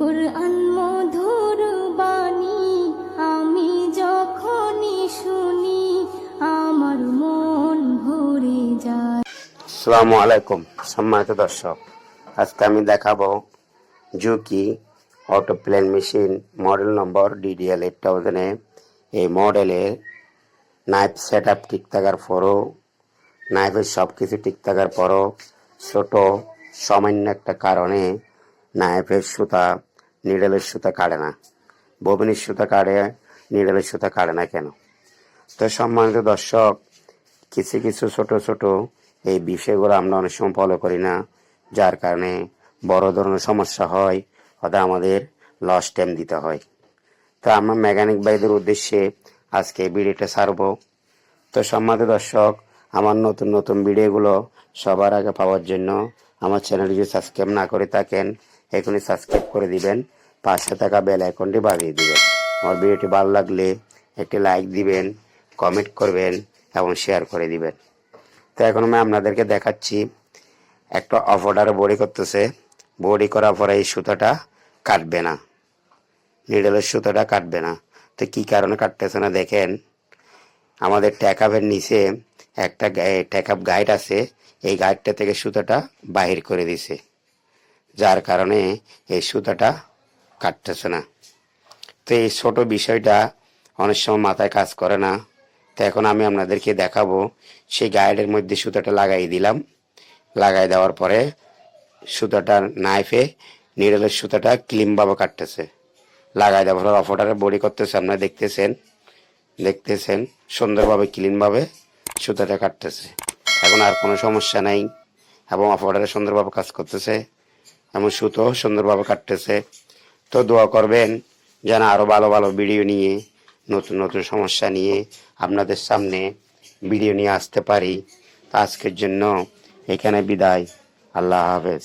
কুরআন মধুর বাণী আমি যখনই শুনি আমার মন ভরে যায়। আসসালামু আলাইকুম সম্মানিত দর্শক, আজকে আমি দেখাবো Juki auto plain machine model number DDL 8000 এই মডেলের নাইফ সেট আপ ঠিক থাকার পরও, নাইফের সব কিছু ঠিক থাকার পরও ছোট সামান্য একটা কারণে নাইফের সুতা নিডলের সুতা কাটে না, ববিনের সুতা কাটে, নিডলের সুতা কাটে না কেন? তো সম্মানিত দর্শক, কিছু কিছু ছোট ছোট এই বিষয়গুলো আমরা অনেক সময় ফলো করি না, যার কারণে বড় ধরনের সমস্যা হয়, অর্থাৎ আমাদের লস টাইম দিতে হয়। তো আমরা মেকানিক ভাইদের উদ্দেশ্যে আজকে ভিডিওটা ছাড়বো। তো সম্মানিত দর্শক, আমার নতুন নতুন ভিডিওগুলো সবার আগে পাওয়ার জন্য আমার চ্যানেল যদি সাবস্ক্রাইব না করে থাকেন এখনই সাবস্ক্রাইব করে দিবেন, পাশে থাকা বেল আইকনটি বাজিয়ে দিবেন। আমার ভিডিওটি ভালো লাগলে একটি লাইক দিবেন, কমেন্ট করবেন এবং শেয়ার করে দিবেন। তো এখন আমি আপনাদেরকে দেখাচ্ছি একটা অফ অর্ডারে বডি করতেছে, বডি করার পরে এই সুতাটা কাটবে না, নিডলের সুতাটা কাটবে না। তো কী কারণে কাটতেছে না দেখেন, আমাদের ট্যাকআপের নিচে একটা ট্যাকআপ গাইড আছে, এই গাইডটা থেকে সুতাটা বাহির করে দিছে, যার কারণে এই সুতাটা কাটতেছে না। তো এই ছোট বিষয়টা অনেক সময় মাথায় কাজ করে না। তো এখন আমি আপনাদেরকে দেখাবো, সেই গাইডের মধ্যে সুতাটা লাগাই দিলাম, লাগাই দেওয়ার পরে সুতাটা নাইফে নিডলের সুতাটা ক্লিনভাবে কাটতেছে, লাগাই দেওয়ার পরে অফ অর্ডারে বডি করতেছে, আপনারা দেখতেছেন সুন্দরভাবে ক্লিনভাবে সুতাটা কাটতেছে। এখন আর কোনো সমস্যা নাই এবং অফ অর্ডারে সুন্দরভাবে কাজ করতেছে এবং সুতো সুন্দরভাবে কাটতেছে। তো দোয়া করবেন যেন আরও ভালো ভালো ভিডিও নিয়ে, নতুন নতুন সমস্যা নিয়ে আপনাদের সামনে ভিডিও নিয়ে আসতে পারি। আজকের জন্য এখানে বিদায়, আল্লাহ হাফেজ।